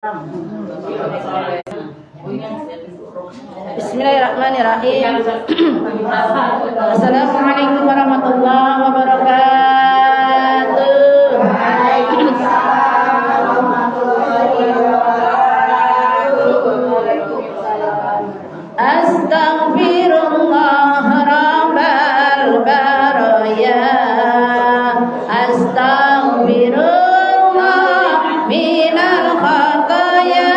Bismillahirrahmanirrahim. Assalamualaikum warahmatullahi wabarakatuh. Astaghfirullah rabbal baraya. Astaghfirullah minal khataya.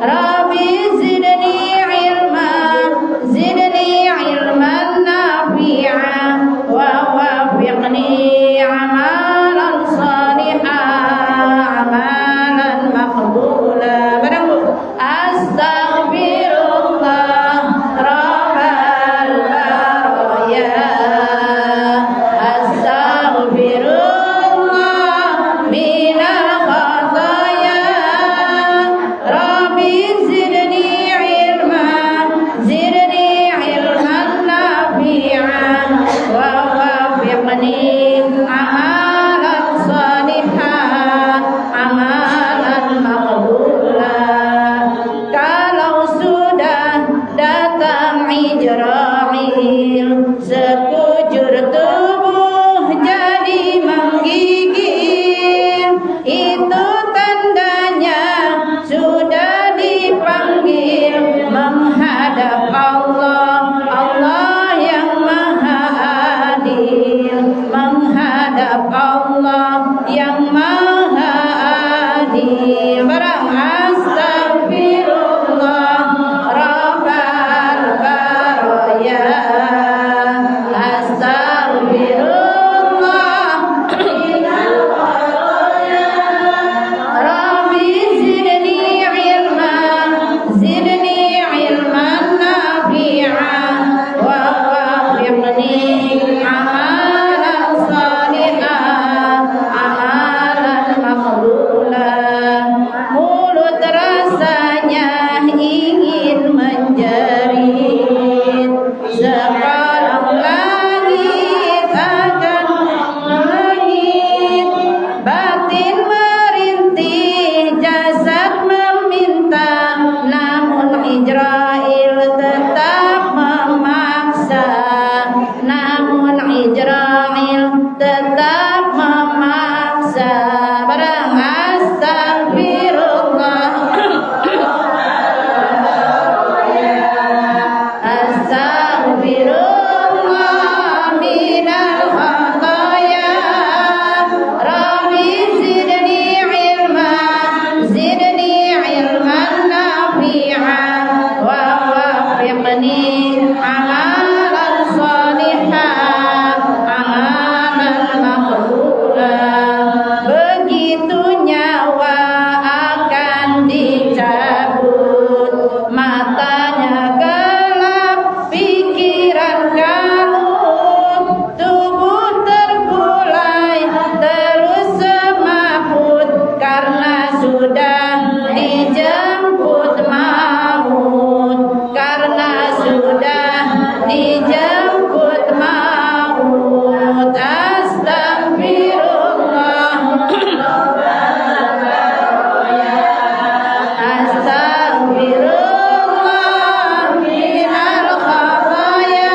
Rabbi zidni ilman nafi'an wa wafiqni amalan salihan, amalan maqbula. Barang Bu. Astaghfirullah rabbal baraya. Astaghfirullah minal khataya. Rabbi zidni ilman nafi'an wa wafiqni amalan salihan, amalan maqbula. Kalau sudah datang Ijrail, sekujur tubuh jadi menggigil, itu tandanya sudah dipanggil menghadap Allah, Allah yang maha adil, menghadap Allah yang maha adil. Barang astagfirullah rabbal baraya. Astagfirullah minal khataya. Rabbi zidni ilman nafi'an wa wafiqni amalan salihan, amalan maqbula. Mulut rasanya ingin menjerit, sekarang langit akan langit. Batin merintih, jasad meminta, namun Ijrail tetap memaksa, namun Ijrail tetap memaksa. Barang astagfirullah. Astaghfirullah minal khataya. Rabbi zidni ilman nafi'an wa wafiqni amalan salihan, amalan maqbula. Begitu nyawa akan dicabut, matanya gelap, pikiran kalut, tubuh terkulai terus semaput, karena sudah dijemput maut, karena sudah dijemput maut. Astagfirullah. Astagfirullah minal khataya.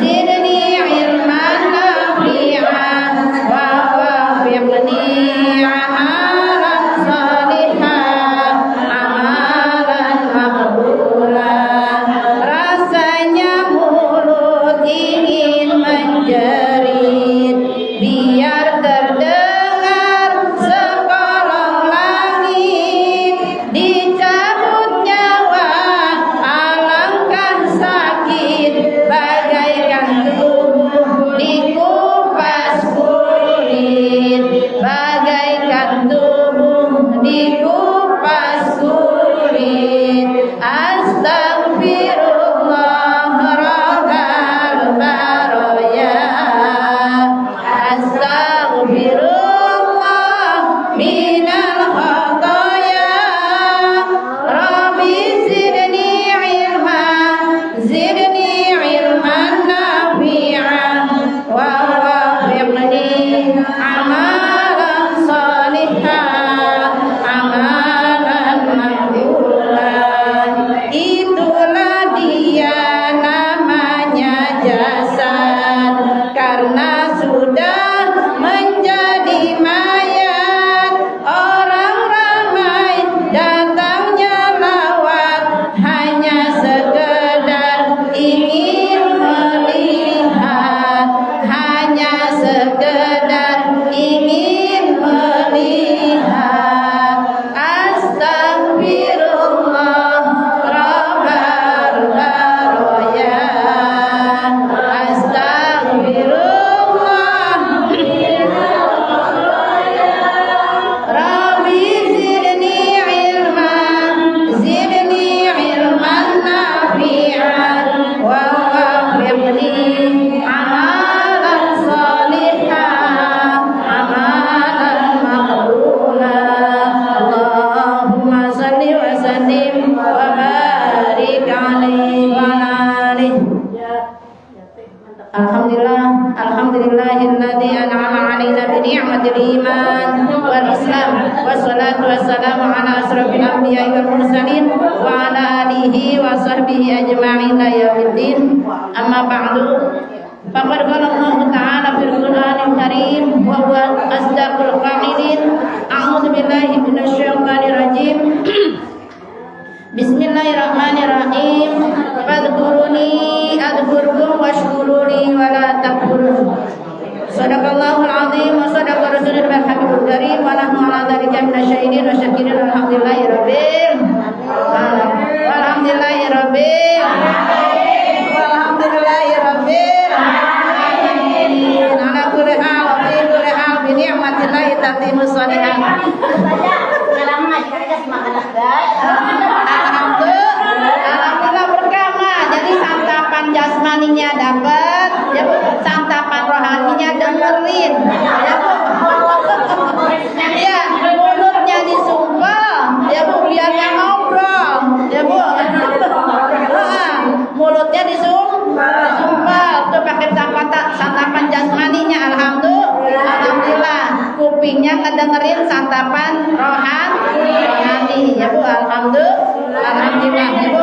Zidni ilman nafi'an wa wafiqni amalan salihan, amalan maqbula. Rasanya mulut ingin menjerit, biar terdengar sekolong langit. Dicabut nyawa, alangkah sakit, bagaikan tubuh dikupas kulit, bagaikan tubuh dikupas kulit. Astagfirullah rabbal baraya. Astaghfirullah minal khataya. Rabbi zidni ilman nafi'an wa wafiqni بنعمة الإيمان والإسلام والصلاة والسلام على أشرف الأنبياء والمرسلين وعلى آله وصحبه أجمعين إلى يوم الدين أما بعد فقد قال الله تعالى في القرآن الكريم وهو أصدق القائلين أعوذ بالله من الشيطان الرجيم Bismillahirrahmanirrahim. Fadhkuruni adhkurkum washkuruni wala takfurun. Shadaqallahul azim wa shadaqa rasulul habibul karim wa nahnu ala dzalika minasyahidin wa syakirin alhamdulillahi rabbil alamin. Walhamdulillahi rabbil alamin. Walhamdulillahi rabbil alamin. Ala kulli hal wa fi kulli hal bi ni'matillahi tatimus shalihat. Alhamdulillah berkah. Jadi santapan jasmaninya dapat, ya Bu. Santapan rohaninya dengerin, ya Bu. Ya, mulutnya disumpel, ya Bu, biar nggak ngobrol, ya Bu. Mulutnya disumpel, tuh pakai santapan jasmaninya. Alhamdulillah. Kupingnya ngedengerin santapan rohani, ya Bu. Alhamdulillah, ya Bu.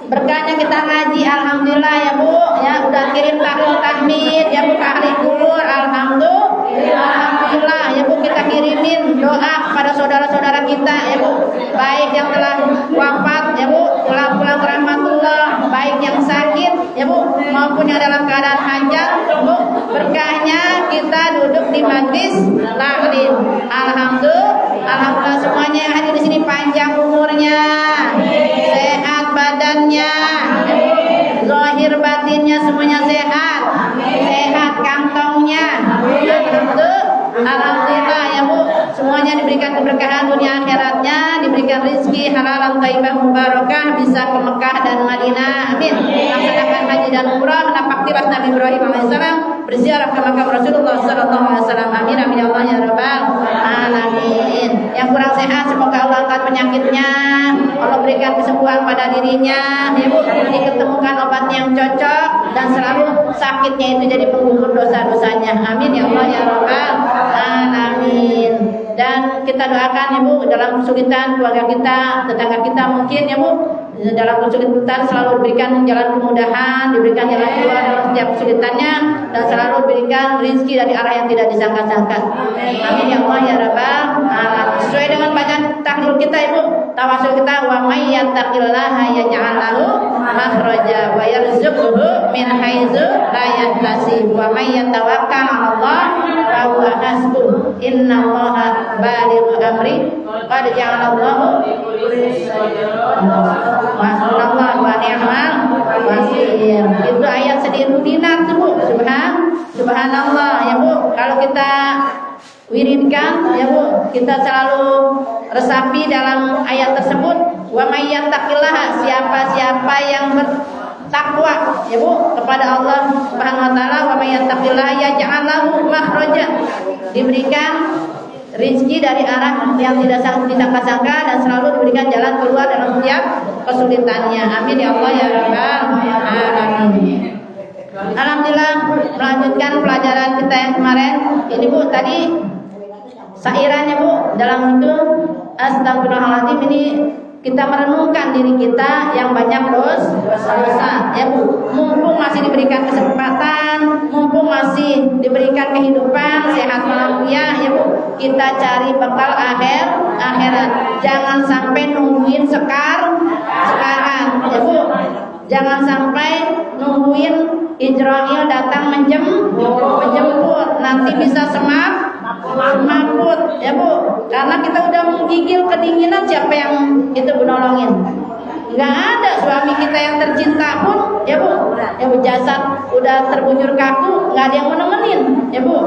Berkahnya kita ngaji, alhamdulillah ya Bu. Ya udah kirim tahlil tahmid, ya Bu, tahli kubur, alhamdulillah ya Bu. Kita kirimin doa kepada saudara-saudara kita, ya Bu, baik yang telah wafat, ya Bu, pulang ke rahmatullah, baik yang sakit, ya Bu, maupun yang dalam keadaan hajat, Bu. Berkahnya kita duduk di majlis taklim. Alhamdulillah semuanya yang hadir di sini panjang umurnya, sehat badannya, zahir batinnya semuanya sehat kantongnya. Alhamdulillah ya Bu, semuanya diberikan keberkahan dunia akhiratnya, diberikan rezeki halal thayyibah mubarakah, bisa ke Mekah dan Madinah, amin. Laksanakan haji dan umrah, napak tilas Nabi Ibrahim alaihissalam, berziarah ke makam Rasulullah sallallahu alaihi wasallam, amin amin ya Allah ya rabbal alamin. Yang kurang sehat semoga Allah angkat penyakitnya, Allah berikan kesembuhan pada dirinya, ya Bu, diketemukan obat yang cocok dan selalu sakitnya itu jadi penggugur dosa-dosanya, amin ya Allah ya rabbal alamin. Dan kita doakan ya Bu, dalam kesulitan keluarga kita, tetangga kita mungkin ya Bu, dalam kesulitan selalu diberikan jalan kemudahan, diberikan jalan keluar dalam setiap kesulitannya, dan selalu diberikan rezeki dari arah yang tidak disangka-sangka, amin ya Allah ya rabbal alamin. Sesuai dengan bacaan takdir kita Ibu, tawasul kita, wa may yattaqillaha yaj'al lahu makhraja wa yarzuqhu min haitsu la yahtasib wa may yatawakkal 'ala Allah fa huwa hasbuh innallaha balighu amri qad ja'alallahu Masya wa ni'mal wakil. Itu ayat sediru dinar tuh Bu. Subhanallah ya Bu. Kalau kita wiridkan ya Bu, kita selalu resapi dalam ayat tersebut, wa may yattaqillaha, siapa yang bertakwa ya Bu kepada Allah Subhanahu wa taala, wa may yattaqillaha yaj'al lahu makhraja, diberikan rezeki dari arah yang tidak disangka-sangka dan selalu diberikan jalan keluar dalam setiap kesulitannya, amin ya Allah ya rabbal alamin. Alhamdulillah, melanjutkan pelajaran kita yang kemarin ini Bu, tadi sairannya Bu, dalam itu astagfirullahaladzim, ini kita merenungkan diri kita yang banyak dosa ya Bu. Mumpung masih diberikan kesempatan, mumpung masih diberikan kehidupan sehat walafiat ya Bu, kita cari bekal akhirat. Jangan sampai nungguin sekarang ya Bu. Jangan sampai nungguin Israel datang menjemput, nanti bisa semakut ya Bu. Karena kita udah menggigil kedinginan, siapa yang itu menolongin? Nggak ada. Suami kita yang tercinta pun ya Bu, jasad udah terbujur kaku, nggak ada yang menemenin ya Bu.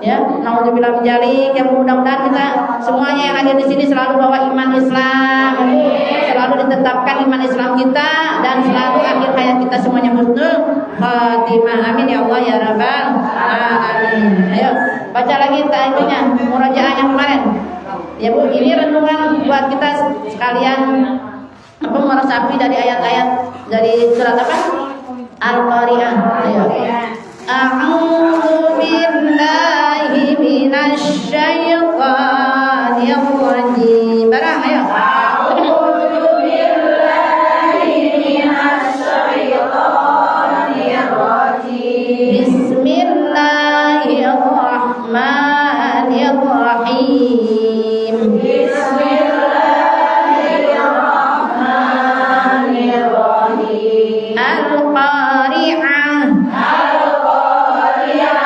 Ya, naudzubillah min dzalik. Ya mudah-mudahan kita semuanya yang hadir di sini selalu bawa iman Islam, selalu ditetapkan iman Islam kita, dan selalu akhir hayat kita semuanya husnul khatimah, amin ya Allah ya rabbal alamin. Ayo baca lagi itunya, murojaah yang kemarin ya Bu. Ini renungan buat kita sekalian, meresapi dari ayat-ayat dari surat apa? Al-Qari'ah. Ayo. A'udzu billahi minasyaitonir rajim. Barang ayo. Bismillahirrahmanirrahim. Bismillahirrahmanirrahim. Al-Qari'ah. Al-Qari'ah.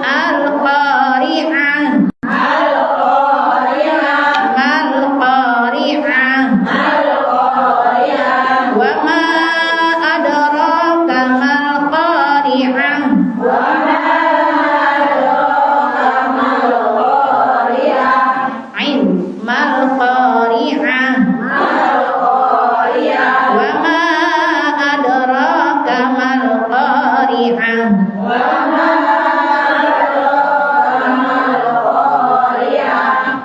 Al-Qari'ah. Al-Qari'ah. Wa ma adraka mal qari'ah. Ain mal qari'ah. Wa ma adraka mal qari'ah.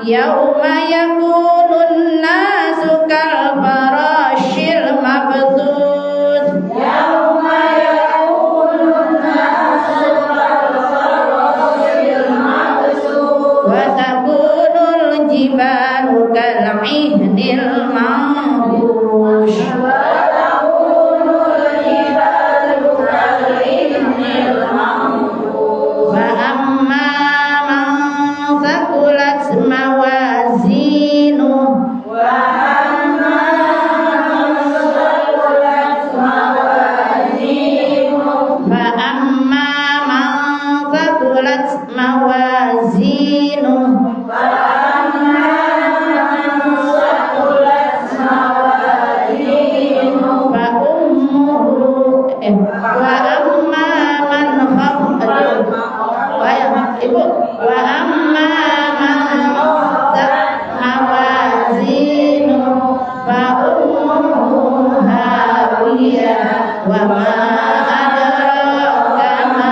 Yauma yakunun nasu kal farashil mabthud. Yauma yakunun nasu kal farashil mabthud. Wa takunul jibalu kal ihnil manfush. Wa takunul jibalu kal ihnil manfush. Wa amma man thaqulat mawazinu. Wa amma man thaqulat mawazinu. Fa amma man thaqulat mawazinu. Fa amma man thaqulat mawazinu. Fa ummuhu wa amma man khaffat. Ibu, wa amma man khaffat mawazinu. Fa ummuhu hawiyah. Wa ma adraka ma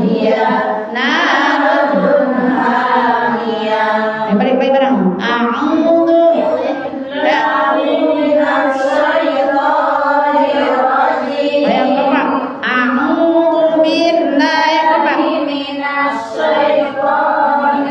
hiya. Narun hamiyah. Balik bareng. A'udzu Yang keempat, a'udzu billahi minasyaitonir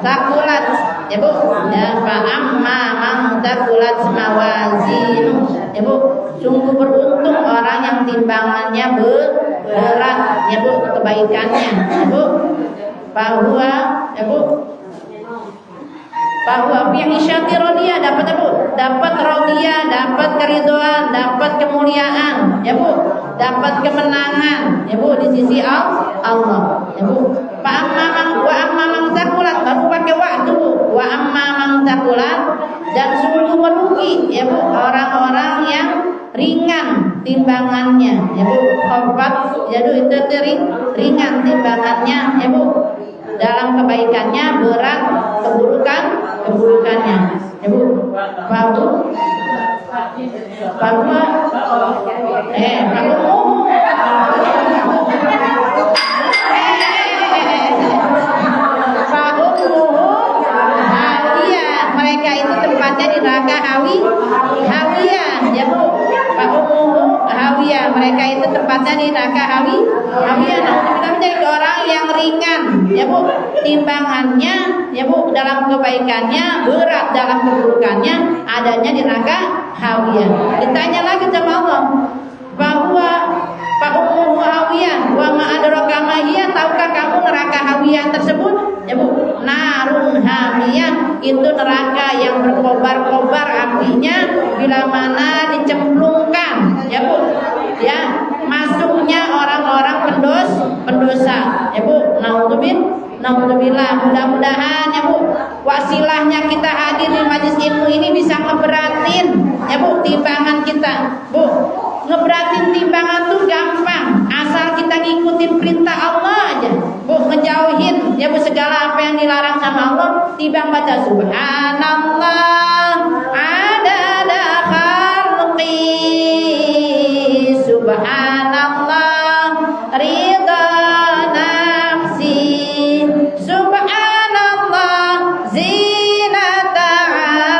takulat ya Bu, ya fa amma man takulat mawazinu ya Bu, sungguh beruntung orang yang timbangannya berat ya Bu, kebaikannya ya Bu, bahwa ya Bu, bahwa yang isyati rodia dapat Bu, dapat rodia, dapat keridhaan, dapat kemuliaan ya Bu, dapat kemenangan ya Bu di sisi Allah ya Bu. Wa amma man takulat, baru pakai waktu Bu, wa amma man takulat, dan sungguh merugi ya Bu orang-orang yang ringan timbangannya ya Bu, khafat ya Bu, itu ringan timbangannya ya Bu, dalam kebaikannya berat keburukannya ya Bu. Bahwa mereka itu tempatnya di neraka hawiyah ya Bu. Hawiyah, mereka itu tempatnya di neraka hawiyah. Nah, menjadi orang yang ringan ya Bu timbangannya ya Bu, dalam kebaikannya berat dalam keburukannya, adanya di neraka hawiyah. Ditanya lagi sama Allah bahwa Ummu hawiyah wa ma adraka ma hiya, tahukah kamu neraka hawiyah tersebut ya Bu? Narun hamiyah, itu neraka yang berkobar-kobar apinya bila mana dicemplungkan ya Bu, ya masuknya orang-orang pendosa ya Bu. Naudzubillah, mudah-mudahan ya Bu wasilahnya kita hadir di majelis ilmu ini bisa ngeberatin ya Bu timbangan kita Bu. Ngeberatin timbangan tuh gampang, asal kita ngikutin perintah Allah aja Bu, ngejauhin ya Bu segala apa yang dilarang sama Allah. Timbang baca subhanallah adada khalqi, subhanallah ridha nafsi, subhanallah zinata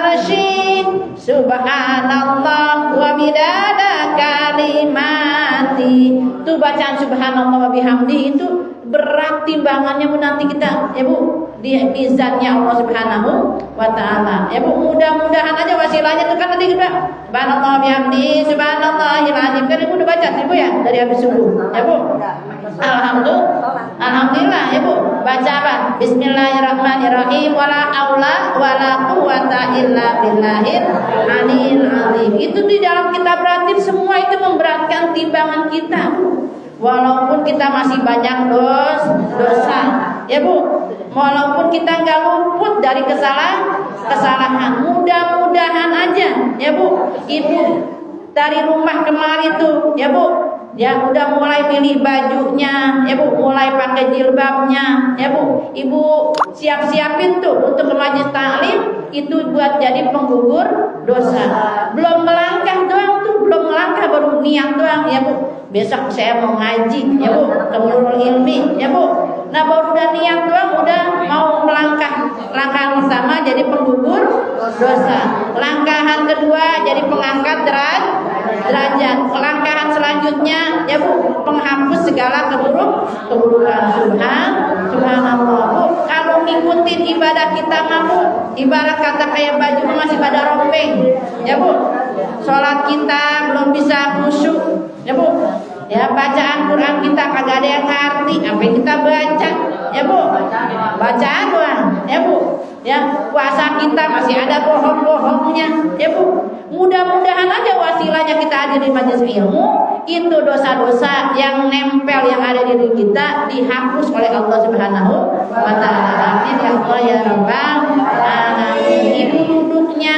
arsy, subhanallah wa bidada kalimati. Itu bacaan subhanallah wa bihamdi itu berat timbangannya Bu, nanti kita ya Bu di mizannya Allah Subhanahu wa taala ya Bu. Mudah-mudahan aja wasilahnya itu kan nanti kita subhanallah bihamdi subhanallahil azim, kan Ibu udah baca Ibu ya dari habis subuh ya Bu. Alhamdulillah ya Bu. Baca apa? Bismillahirrahmanirrahim, wala haula wala quwata illa billahil aliyil azim. Itu di dalam kitab ratib semua itu memberatkan timbangan kita Bu. Walaupun kita masih banyak dosa ya Bu, walaupun kita nggak luput dari kesalahan, mudah-mudahan aja ya Bu. Ibu dari rumah kemari tuh ya Bu, ya udah mulai pilih bajunya ya Bu, mulai pakai jilbabnya ya Bu. Ibu siap-siapin tuh untuk ke majelis taklim, itu buat jadi penggugur dosa. Belum melangkah doang tuh, belum melangkah baru niat doang ya Bu. Besok saya mau ngaji ya Bu, ke Nurul Ilmi ya Bu. Nah baru udah niat doang udah mau melangkah. Langkah pertama jadi penggugur dosa, langkahan kedua jadi pengangkat derajat, langkahan selanjutnya ya Bu penghapus segala keburukan. Subhanallah Bu. Kalau ngikutin ibadah kita mah Bu, ibarat kata kayak baju masih pada rompeng ya Bu. Sholat kita belum bisa khusyuk ya Bu, ya bacaan Quran kita kagak ada yang ngerti apa yang kita baca ya Bu, bacaan doang ya Bu, ya puasa kita masih ada bohong-bohongnya ya Bu. Mudah-mudahan aja wasilahnya kita hadir di majelis ilmu, itu dosa-dosa yang nempel yang ada di diri kita dihapus oleh Allah Subhanahu wa taala. Amin ya Allah ya rabbal alamin. Ibu duduknya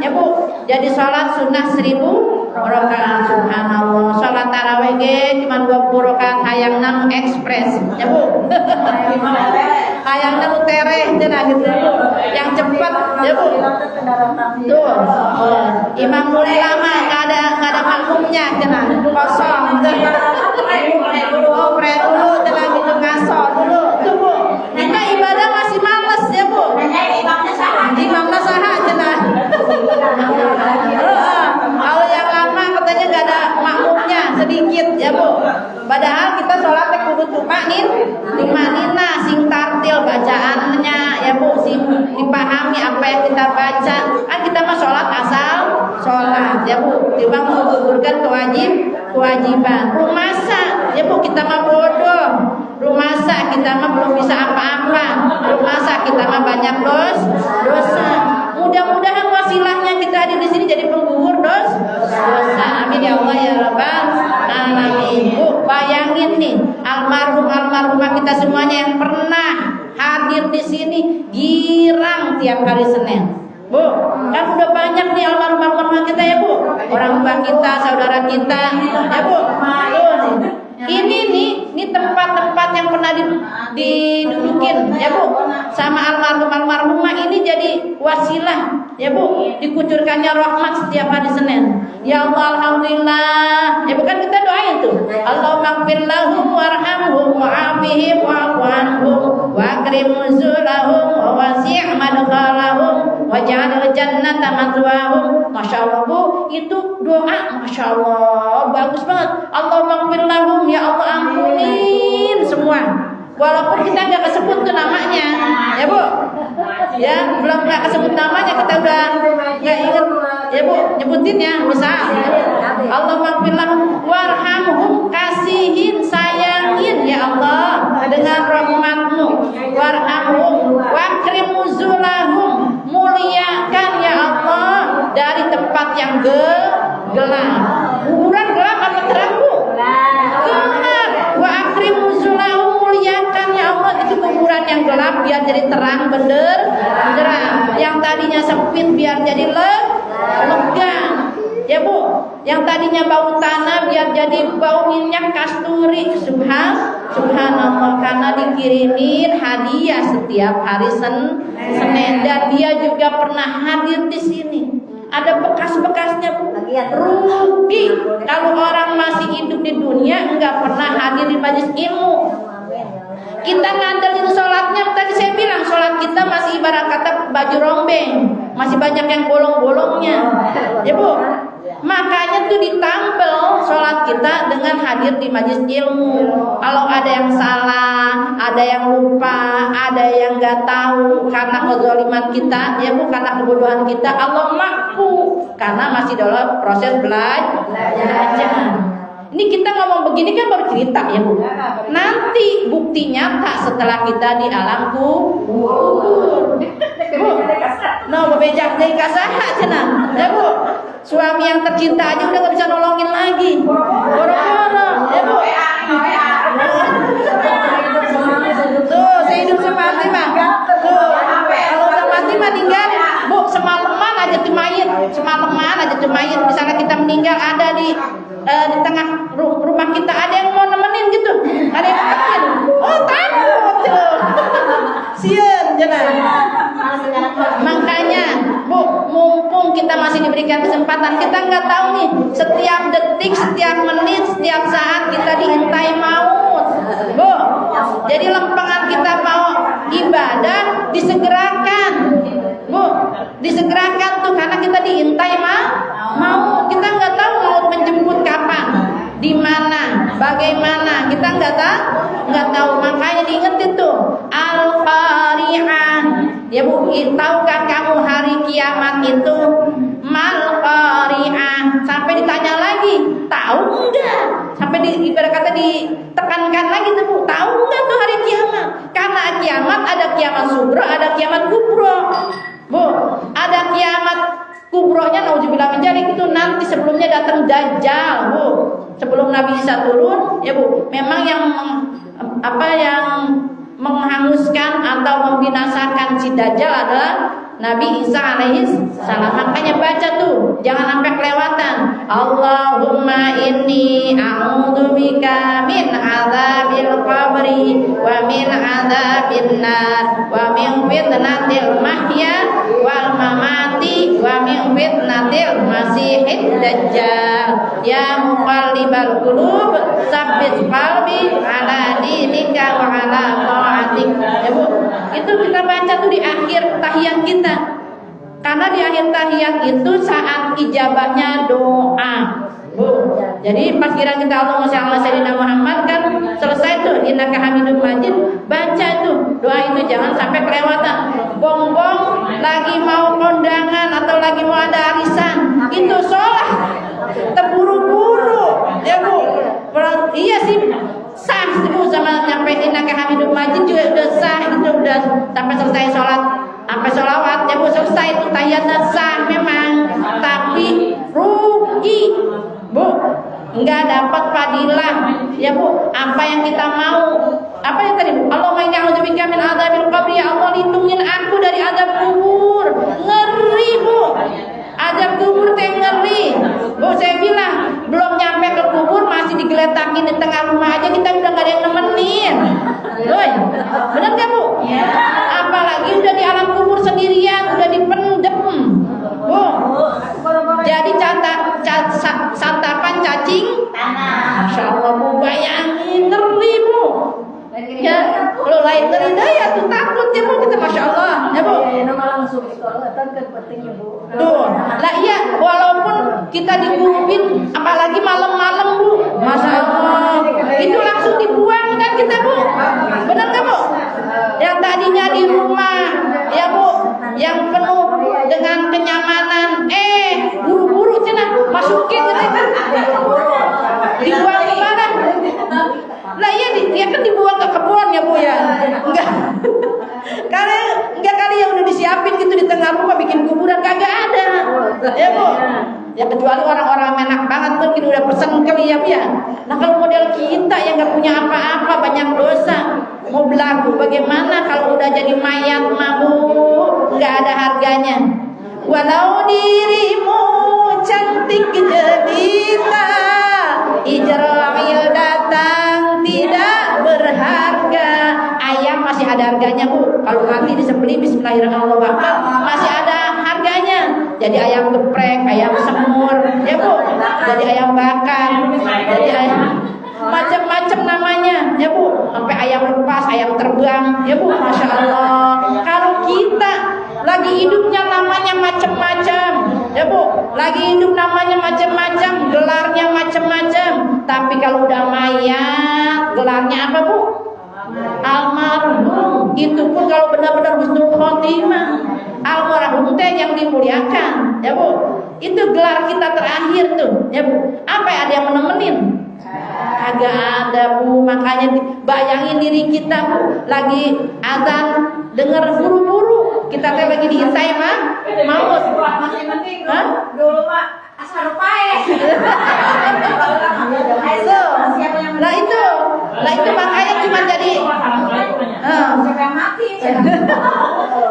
ya Bu, jadi sholat sunnah 1000 rakaat. Subhanallah. Sholat tarawih cuma 20 rakaat, hayang 6 ekspres ya Bu. Hayang 6 tereh cenah gitu Bu. Yang cepat ya Bu. Tuh. Imam mulai lama enggak ada makmumnya cenah. Kosong. Oh, pray dulu cenah gitu ngaso dulu. Tuh Bu. Kita ibadah masih males ya Bu. Imamnya saha cenah. Kalau yang lama katanya gak ada makmumnya sedikit ya Bu. Padahal kita sholat kudu tumanin, sing tartil bacaannya ya Bu. Bu, dipahami apa yang kita baca. Kan kita mah sholat asal sholat ya Bu, timbang menggugurkan kewajiban. Rumasa ya Bu, kita mah bodoh. Rumasa kita mah belum bisa apa-apa. Rumasa kita mah banyak dosa. Mudah-mudahan wasilahnya kita hadir di sini jadi penggugur dosa. Amin ya Allah ya Rabbal alamin. Bu, bayangin nih almarhumah kita semuanya yang pernah hadir di sini girang tiap hari Senin. Bu, kan udah banyak nih almarhumah kita ya Bu. Orang tua kita, saudara kita, ya Bu. Tuh, ini tempat-tempat yang pernah didudukin ya Bu sama almarhumah ini jadi wasilah ya Bu, dikucurkannya rahmat setiap hari Senin. Ya Allah, alhamdulillah. Ya bukan kita doain tuh. Allahumma ighfir lahum warhamhum wa'afihim wa'fu anhum wa akrim nuzulahum wa wasi' madkhalahum waj'al jannata mathwahum. Masya Allah Bu, itu doa Masya Allah bagus banget. Allahumma ighfir lahum, ya Allah ampunin semua. Walaupun kita nggak kesebut tuh namanya, ya Bu, ya belum nggak kesebut namanya kita udah nggak inget, ya Bu, nyebutinnya misal, Allah maghfir lahum warhamhum, kasihin sayangin ya Allah dengan rahmatmu, warhamhum wakrim nuzulahum, muliakan ya Allah dari tempat yang gelap. Kuburan gelap apa terang Bu? Gelap. Wa akrim nuzulahum, muliakan ya Allah itu kuburan yang gelap biar jadi terang benderang. Yang tadinya sempit biar jadi lega. Ya Bu, yang tadinya bau tanah biar jadi bau minyak kasturi. Subhanallah, karena dikirimin hadiah setiap hari Senin dan dia juga pernah hadir di sini. Ada bekas-bekasnya Bu. Rugi kalau orang masih hidup di dunia enggak pernah hadir di majelis ilmu. Kita ngandelin sholatnya, tadi saya bilang sholat kita masih ibarat kata baju rombeng, masih banyak yang bolong-bolongnya, ya Bu. Makanya tuh ditambel sholat kita dengan hadir di majelis ilmu. Kalau ada yang salah, ada yang lupa, ada yang nggak tahu karena kezaliman kita, ya Bu, karena kebodohan kita, Allah maafkan karena masih dalam proses belajar. Ini kita ngomong begini kan baru cerita ya Bu. Nanti bukti nyata setelah kita di alam kubur. Bu, no bebejak dari kasaha cenah. Ya Bu, suami yang tercinta aja udah nggak bisa nolongin lagi. Boro-boro, ya Bu. Tuh, sehidup semati mah. Tuh, kalau udah mati mah tinggal Bu, semalaman aja tuh mayit. Misalnya kita meninggal ada di tengah rumah kita, ada yang mau nemenin gitu, ada yang nemenin. Oh takut tuh. Sieun jangan. Makanya Bu, mumpung kita masih diberikan kesempatan, kita nggak tahu nih setiap detik, setiap menit, setiap saat kita diintai maut Bu. Jadi lempengan kita mau ibadah disegerakan Bu, disegerakan tuh karena kita diintai mau. Kita nggak tahu maut menjemput kapan, di mana, bagaimana, kita nggak tahu. Makanya diingetin tuh Al-Qari'ah. Ya Bu, tahukah kamu hari kiamat itu? Mal-Qari'ah. Sampai ditanya lagi, tahu enggak? Sampai ibarat kata ditekankan lagi tuh Bu, tahu enggak tuh hari kiamat? Karena kiamat ada kiamat subro, ada kiamat kubro. Bu, ada kiamat kubronya nauzubillah min dzalik itu nanti sebelumnya datang Dajjal Bu. Sebelum Nabi Isa turun ya Bu, memang yang menghanguskan atau membinasakan si Dajjal adalah Nabi Isa alaihi salam. Makanya baca tuh, jangan sampai kelewatan. Allahumma inni a'udzubika min adzabil qabri wa min adzabin nar wa min fitnatil mahya wal mamati wa min fitnatil masihid dajjal. Ya muqallibal qulub, tsabbit qalbi ala dinika wa ala ta'atik. Ya Bu, itu kita baca tuh di akhir tahiyat kita. Karena di akhir tahiyat itu saat ijabahnya doa. Bu, jadi pas kira kita Allahumma sholli ala sayyidina Muhammad kan selesai tuh innaka hamidum majid, baca tuh doa itu jangan sampai kelewatan. Bongbong lagi mau kondangan atau lagi mau ada arisan, itu sholat terburu-buru ya Bu. Iya sih sah Bu, sama nyampe innaka hamidum majid juga udah sah, itu udah sampai selesai sholat, sampai sholawat ya Bu, selesai itu tahiyatnya sah memang, tapi rugi Bu, enggak dapat fadilah ya Bu. Apa yang kita mau, apa yang tadi Bu, Allahumma inni a'udzubika min adzabil qabri, ya Allah lindungin aku dari azab kubur. Ngeri Bu, azab kubur teh ngeri Bu. Saya bilang belum nyampe ke kubur masih digeletakin di tengah rumah aja kita udah gak ada yang nemenin. Woi, bener gak Bu? Apalagi udah di alam kubur sendirian, udah dipendem Bu. Jadi santapan cacing tanah. Masya Allah Bu, bayangin ngeri Bu. Ya, kalau lain ngeri ya tuh takut ya Bu kita, Masya Allah ya Bu. Langsung kan pentingnya Bu. Tuh, lah iya, walaupun kita digubin, apalagi malam-malam Bu, Masya Allah, itu langsung dibuang kan kita Bu, benar nggak Bu? Yang tadinya di rumah, ya Bu, yang penuh dengan kenyamanan, buru-buru cina masukin gitu, dibuang kemana? Lah iya, dia kan dibuang ke kebun ya Bu ya, enggak. Karena enggak kali yang udah disiapin gitu di tengah rumah bikin kuburan kagak ada. Ya Bu. Ya kecuali orang-orang enak banget mungkin udah pesen kali ya Bu ya. Nah kalau model kita yang enggak punya apa-apa, banyak dosa, mau belagu bagaimana kalau udah jadi mayat mah Bu? Enggak ada harganya. Walau dirimu cantik jelita, Ijrail datang tidak berharga. Ayam masih ada harganya Bu. Kalau mati disembelih bismillahirrahmanirrahim masih ada harganya. Jadi ayam geprek, ayam semur, ya Bu. Jadi ayam bakar, jadi ayam macam-macam namanya, ya Bu. Sampai ayam lepas, ayam terbang, ya Bu. Masya Allah. Kalau kita lagi hidupnya namanya macam-macam, ya Bu. Lagi hidup namanya macam-macam, gelarnya macam-macam. Tapi kalau udah mayat, gelarnya apa Bu? Almarhum. Itu pun kalau benar-benar husnul khotimah. Almarhum teh yang dimuliakan, ya Bu. Itu gelar kita terakhir tuh, ya Bu. Apa ada yang menemenin? Kagak ada Bu. Makanya bayangin diri kita Bu, lagi azan dengar buru-buru, kita teh lagi diintai mah maut. Masih penting dulu Pak asal pae. Lah itu makanya cuma jadi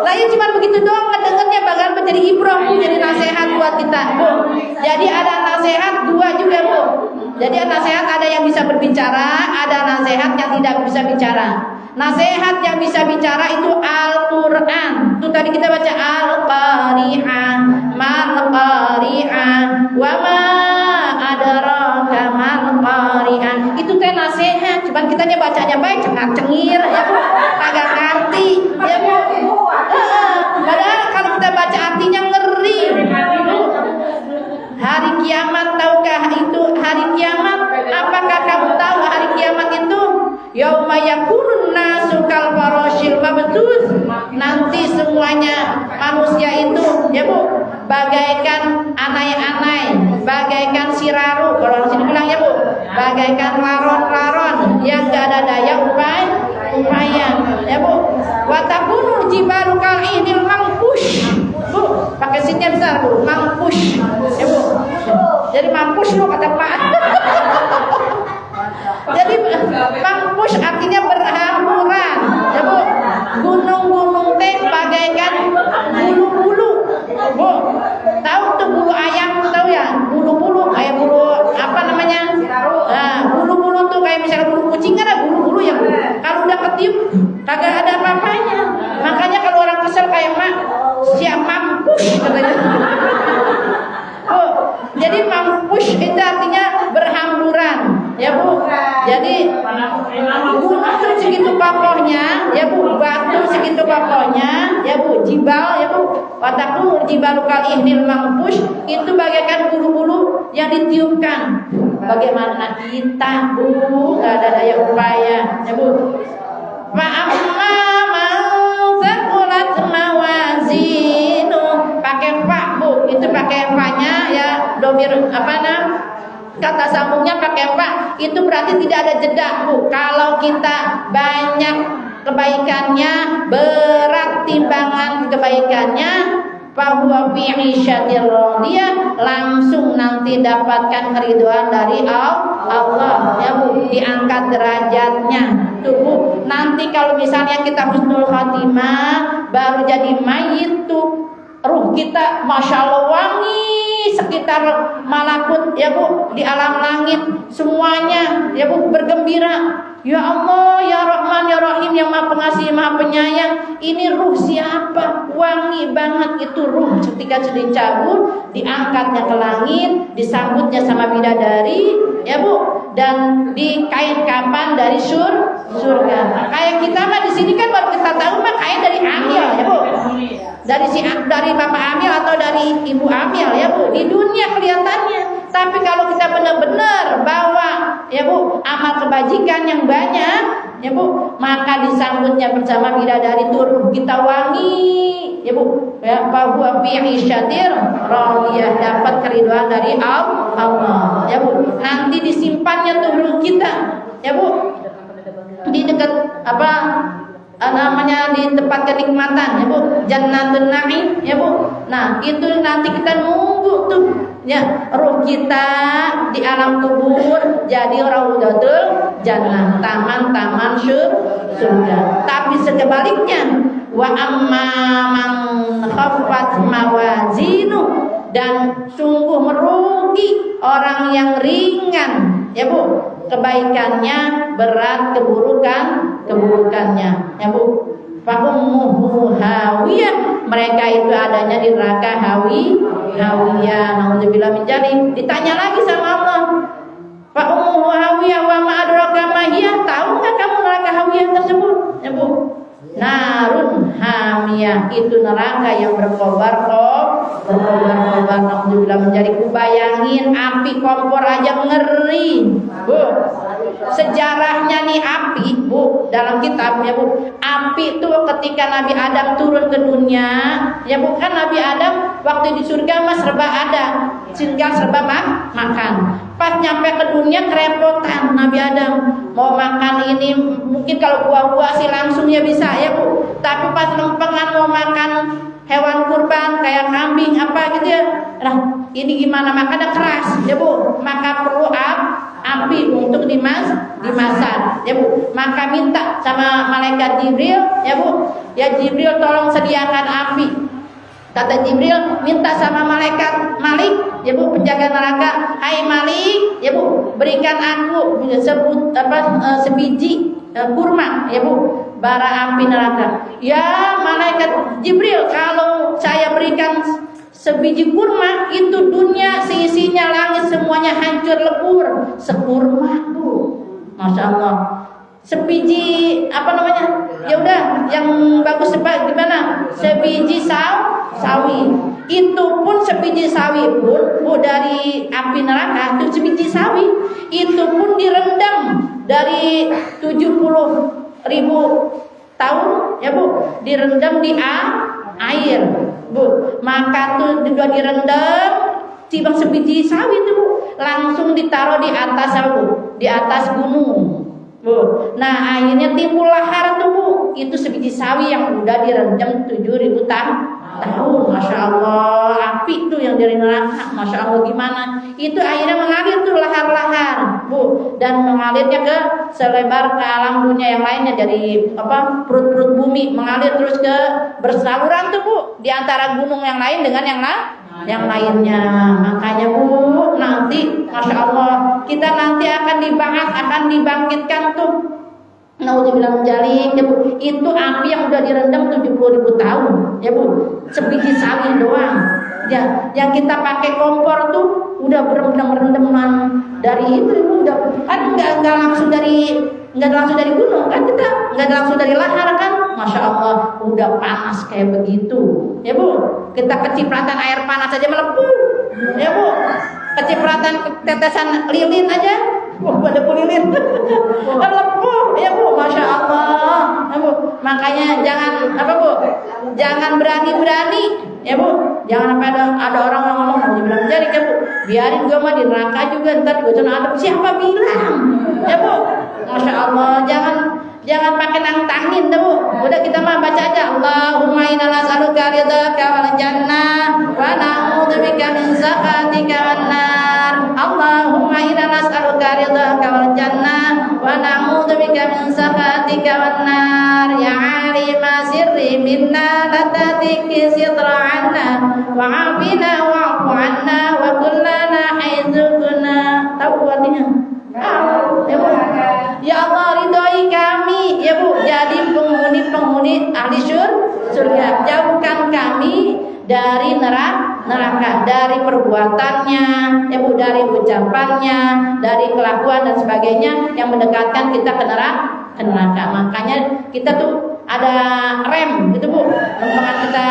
lah itu cuma begitu doang ngedengernya, bakal menjadi ibrah Bu, jadi nasihat buat kita Bu. Jadi ada nasihat dua juga Bu. Jadi nasihat ada yang bisa berbicara, ada nasihat yang tidak bisa bicara. Nasihat yang bisa bicara itu Al-Quran. Itu tadi kita baca Al-Qari'ah, Mal-Qari'ah, Wa ma adraka mal-Qari'ah. Itu teh nasihat. Cuman kitanya bacanya baik, cengar-cengir ya Bu, kagak ngerti ya Bu. Padahal kalau kita baca artinya ngeri. Hari kiamat, tahukah itu hari kiamat? Apakah kamu tahu hari kiamat itu? Yauma yakunun nasu kal farashil mabthus. Nanti semuanya manusia itu ya Bu, bagaikan anai-anai, bagaikan siraru. Kalau orang sini bilang ya Bu, bagaikan laron-laron yang gak ada daya upaya ya Bu. Wa takunul jibalu kal ihnil mangkush. Bu, pakai sinnya besar Bu, mangkush ya Bu. Jadi mampus lu kata Pak. Jadi mampus artinya berhamburan ya Bu. Gunung-gunung teh bagaikan bulu-bulu Bu. Tahu tuh bulu ayam, tahu ya? Bulu-bulu kayak bulu apa namanya? Nah, bulu-bulu tuh kayak misalnya bulu kucing kan ada bulu-bulu ya Bu. Kalau udah ketiup kagak ada apa-apanya. Makanya kalau orang kesel kayak mak, siap mampus katanya. Bu, jadi mampus itu artinya berhamburan ya Bu. Jadi gunung segitu kokohnya ya Bu, batu segitu kokohnya ya Bu, jibal ya Bu. Wataku jibalu kal ihnil mampus itu bagaikan bulu-bulu yang ditiupkan. Bagaimana kita, Bu? Nggak ada daya upaya, ya Bu. Fa'amma man thaqulat mawazinu, pakai fa Bu, itu pakai fa-nya ya, domir kata sambungnya pakai fa, itu berarti tidak ada jeda Bu. Kalau kita banyak kebaikannya, berat timbangan kebaikannya, fahuwa fi 'isyatir radiyah, langsung nanti dapatkan keridhaan dari Allah, ya Bu, diangkat derajatnya tuh Bu. Nanti kalau misalnya kita husnul khatimah baru jadi mayit tuh, ruh kita masya Allah wangi sekitar malakut, ya Bu, di alam langit semuanya, ya Bu, bergembira. Ya Allah, ya Rahman, ya Rahim, yang Maha Pengasih, Maha Penyayang. Ini ruh siapa? Wangi banget itu ruh. Ketika sudah dicabut, diangkatnya ke langit, disambutnya sama bidadari, ya Bu, dan dikain kapan dari surga. Kayak kita mah di sini kan baru kita tahu mah kain dari amil, ya Bu. Dari bapak amil atau dari ibu amil, ya Bu. Di dunia kelihatannya. Tapi kalau kita benar-benar bawa, ya Bu, amal kebajikan yang banyak, ya Bu, maka disambutnya bersama bidadari turun kita wangi, ya Bu, ya, bahwa fi 'isyatir radiyah, dapat keridhaan dari Allah, ya Bu. Nanti disimpannya tubuh kita, ya Bu, di dekat di tempat kenikmatan, ya Bu, Jannatun Na'im, ya Bu. Nah, itu nanti kita nunggu tuh, ya, ruh kita di alam kubur jadi Raudatul Jannah, taman-taman surga. Tapi sebaliknya, wa amma man khaffat mawazinu, dan sungguh merugi orang yang ringan, ya Bu, kebaikannya berat keburukannya, ya Bu. Fa ummuhu hawiyah, mereka itu adanya di neraka hawiyah. Nauzubillah min dzalik. Ditanya lagi sama Allah, fa ummuhu hawiyah wa ma adraka ma hiya, tahu enggak kamu neraka hawiyah tersebut, ya Bu? Narun hamiyah, itu neraka yang berkobar-kobar. Nauzubillah min dzalik. Bayangin api kompor aja ngeri, Bu. Sejarahnya nih api, Bu, dalam kitabnya Bu, api itu ketika Nabi Adam turun ke dunia, ya Bu, kan Nabi Adam waktu di surga mas serba ada, tinggal serba makan. Pas nyampe ke dunia kerepotan Nabi Adam, mau makan ini, mungkin kalau buah-buah sih langsung ya bisa, ya Bu, tapi pas lempengan mau makan hewan kurban kayak kambing apa gitu ya, nah ini gimana, makannya keras, ya Bu, maka perlu api untuk dimasak, ya Bu. Maka minta sama malaikat Jibril, ya Bu, ya Jibril tolong sediakan api. Kata Jibril minta sama malaikat Malik, ya Bu, penjaga neraka, hai Malik, ya Bu, berikan aku sebiji kurma, ya Bu, bara api neraka. Ya malaikat Jibril, kalau saya berikan sebiji kurma, itu dunia seisinya, langit semuanya hancur lebur. Sekurma Bu, masya Allah. Sebiji ya udah yang bagus gimana? Sebiji sawi. Itu pun sebiji sawi pun Bu, dari api neraka itu sebiji sawi itu pun direndam dari 70.000 tahun, ya Bu, direndam di air, Bu. Maka tuh sudah direndam timbang sebiji sawi itu Bu, langsung ditaruh di atas Bu, di atas gunung, Bu. Nah akhirnya timbul lahar tuh Bu, itu sebiji sawi yang udah direndam 7.000 tahun. Masya Allah, api tuh yang dari neraka, masya Allah gimana? Itu akhirnya mengalir tuh lahar-lahar Bu, dan mengalirnya ke selebar ke alam dunia yang lainnya, dari perut-perut bumi mengalir terus ke bersaluran tuh Bu, di antara gunung yang lain dengan yang lainnya. Makanya Bu, nanti masya Allah kita nanti akan dibahas, akan dibangkitkan tuh. Nauzubillah min dzalik, ya Bu, itu api yang udah direndam 70.000 tahun, ya Bu, sebiji sawi doang. Ya, yang kita pakai kompor tuh udah berendam-rendaman dari itu, Bu, udah kan nggak langsung dari gunung kan, kita nggak langsung dari lahar kan, masya Allah udah panas kayak begitu, ya Bu. Kita kecipratan air panas aja melepuh, ya Bu. kecipratan tetesan lilin aja, pada lilin, lepuh ya Bu, masya Allah, ya Bu. Makanya jangan apa Bu, jangan berani ya Bu, jangan sampai ada orang yang ngomong mau bilang jadi ya Bu, biarin gue mah di neraka juga ntar gue ada siapa bilang ya Bu, masya Allah, jangan pakai nantangin deh Bu. Udah kita mah baca aja Allahumma inna nas'aluka ridhaka wal jannah wa na'udzubika min sakhatika wan nar. Allahumma inna nas'aluka ridhaka wal jannah wa na'udzubika min sakhatika wan nar. Ya alima sirri minna la tatiki sitra anna wa afina wa'fu anna wa kullana haitsu kunna. Tahu artinya? Ya Allah, ridhoi kami ya Bu, jadi penghuni ahli surga. Jauhkan kami dari neraka, dari perbuatannya ya Bu, dari ucapannya, dari kelakuan dan sebagainya yang mendekatkan kita ke neraka. Makanya kita tuh ada rem gitu Bu, lempengan kita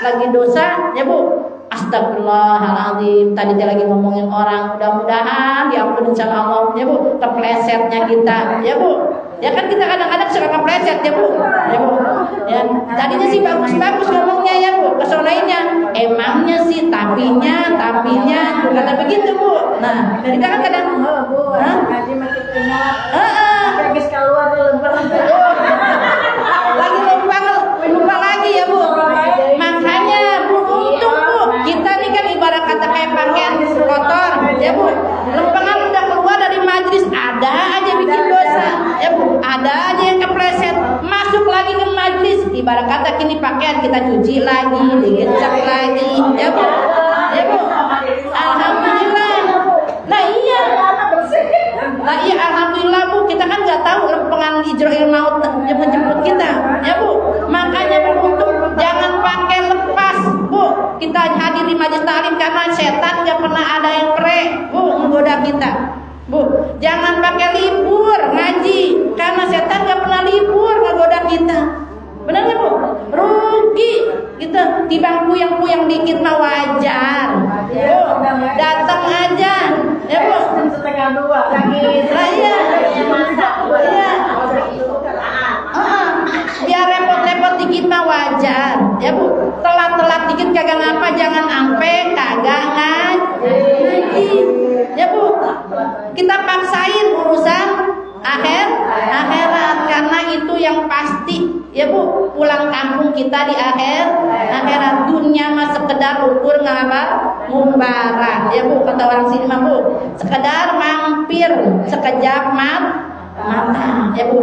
lagi dosa ya Bu, astagfirullahaladzim, tadi dia lagi ngomongin orang, mudah-mudahan diampuni sama Allah ya Bu, keplesetnya kita ya Bu, ya kan kita kadang-kadang suka kepleset ya Bu, ya tadinya sih bagus-bagus ngomongnya ya Bu, kesonainnya emangnya sih tapinya kata begitu Bu. Nah kita kan kadang ngaji makin ingat habis keluar lagi lupa lagi ya Bu. Makanya Bu, untung Bu, kita nih kan ibarat kata kayak pakaian kotor ya Bu, lempengan udah keluar dari majelis ada aja bikin dosa ya Bu, ada aja yang kepleset masuk lagi ke majelis, ibarat kata kini pakaian kita cuci lagi, digecek lagi ya Bu, alhamdulillah. Nah iya alhamdulillah Bu, kita kan nggak tahu lempengan Ijra'il maut menjemput kita ya Bu. Makanya beruntung jangan pakai lepas Bu, kita hadir di majelis taklim karena setan nggak pernah ada yang kere Bu menggoda kita Bu. Jangan pakai libur ngaji karena setan nggak pernah libur menggoda kita. Benar nggak Bu? Rugi kita di bangku yang dikit mah wajar Bu, datang aja ya Bu, setengah dua iya. Biar repot-repot dikit mah wajar ya Bu, telat dikit kagak ngapa, jangan ampe kagak ngaji ya Bu. Kita paksain urusan akhirat karena itu yang pasti ya Bu. Pulang kampung kita di akhirat, dunia mah sekedar ukur ngumbarah ya Bu, kata orang sini mah Bu, sekedar mampir sekejap mata ya Bu.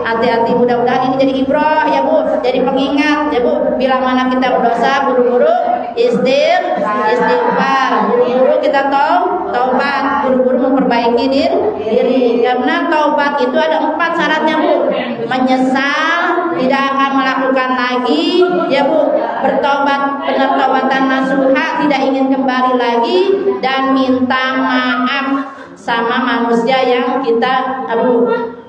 Hati-hati, mudah-mudahan ini jadi ibrah ya Bu, jadi pengingat ya Bu, bila mana kita berdosa buru-buru istighfar, buru-buru kita taubat, buru-buru memperbaiki diri karena taubat itu ada 4 syaratnya Bu. Menyesal, tidak akan melakukan lagi ya Bu, bertobat benar taubatan nasuha, tidak ingin kembali lagi, dan minta maaf sama manusia yang kita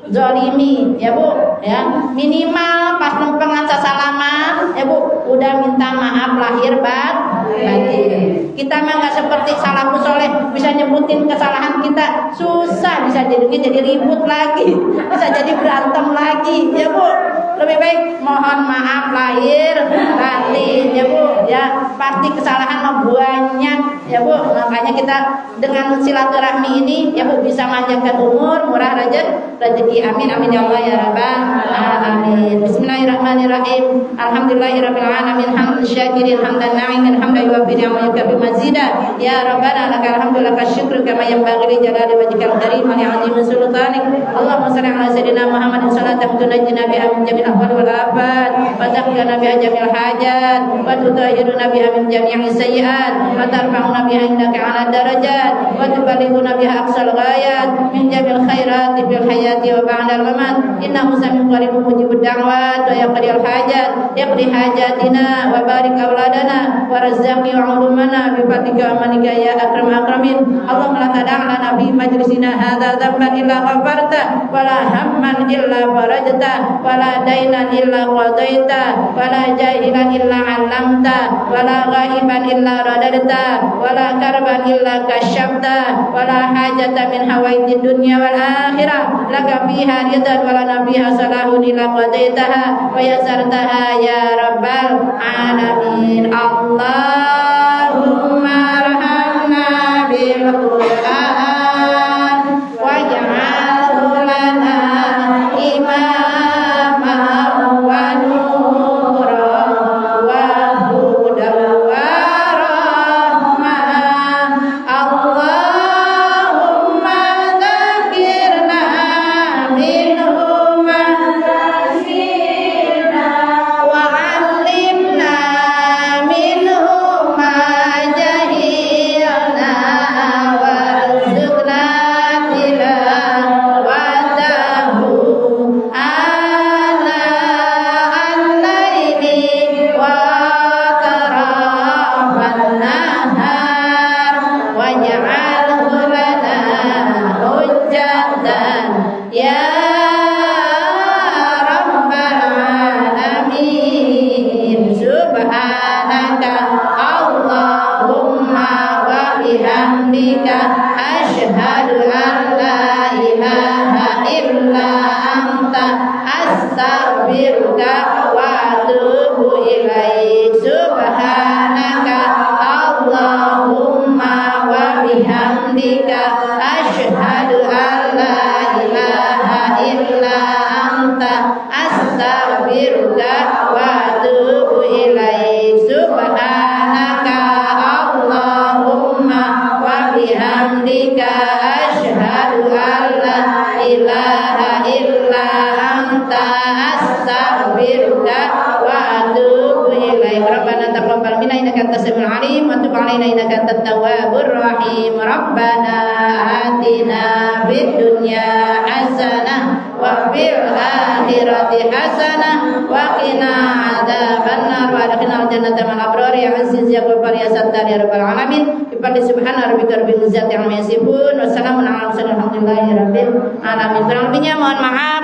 zolimi ya Bu, ya minimal pas lempengan salaman ya Bu, udah minta maaf lahir batin. Kita mah nggak seperti salafus soleh bisa nyebutin kesalahan kita, susah, bisa jadi ribut lagi, bisa jadi berantem lagi ya Bu. Lebih baik mohon maaf lahir batin ya Bu, ya pasti kesalahan mah banyak ya Bu. Makanya kita dengan silaturahmi ini ya Bu bisa manjangkan umur, murah rezeki. Amin amin ya Allah ya rabbal alamin. Bismillahirrahmanirrahim. Alhamdulillahirabbil alamin, hamdan syakirin hamdan na'imin hamdan yuwaffi ni'amahu yukafi mazida. Ya rabbana lakal hamdu lakal syukru kama yanbaghi li jalali wajhikal karim wa li'azimi sultanik. Allahumma shalli ala sayyidina Muhammadin salatan tunajjina biha min jami'il ahwal wal afat wa taqina biha jami'il hajat wa tutahhiruna biha min jami'is sayyi'at wa tarfa'una biha indaka 'ala darajat wa tuballighuna biha aqsal ghayat min jami'il khairati fil hayati wa ba'dal mamat. Innahu sami'un qaribun mujibud da'wat wa yaqdil hajat اقض حاجاتنا وبارك أولادنا ورزقنا وعلومنا بفضلك ومنك يا أكرم الأكرمين اللهم لا تدع لنا في مجلسنا هذا ذنبا إلا غفرته ولا هما إلا فرجته ولا دينا إلا قضيته ولا جاهلا إلا علمته ولا غائبا إلا رددته ولا كربا إلا كشفته ولا حاجة من حوائج الدنيا والآخرة لك فيها رضا ولنا فيها صلاح إلا قضيتها ويسرتها يا رب العالمين اللهم ارحمنا بالقرآن واجعله لنا إماما ونورا وهدى ورحمة اللهم ذكرنا منه ما نسينا وعلمنا منه ما جهلنا وارزقنا تلاوته آناء الليل وأطراف النهار واجعله لنا حجة يا رب العالمين سبحانك اللهم وبحمدك أشهد أن لا إله إلا أنت أستغفرك وأتوب إليك سبحانك اللهم وبحمدك أشهد أن لا إله إلا أنت أستغفرك وأتوب إليك سبحانك اللهم وبحمدك أشهد أن لا إله إلا أنت أستغفرك وأتوب إليك ربنا تقبل منا إنك أنت السميع العليم وتب علينا إنك أنت التواب الرحيم ربنا آتنا في الدنيا حسنة وفي الآخرة حسنة وقنا عذاب النار وأدخلنا الجنة مع الأبرار يا عزيز يا غفار يا ستار يا رب العالمين بفضل سبحان ربك رب العزة عما يصفون وسلام على المرسلين والحمد لله رب العالمين. Kurang lebihnya mohon maaf.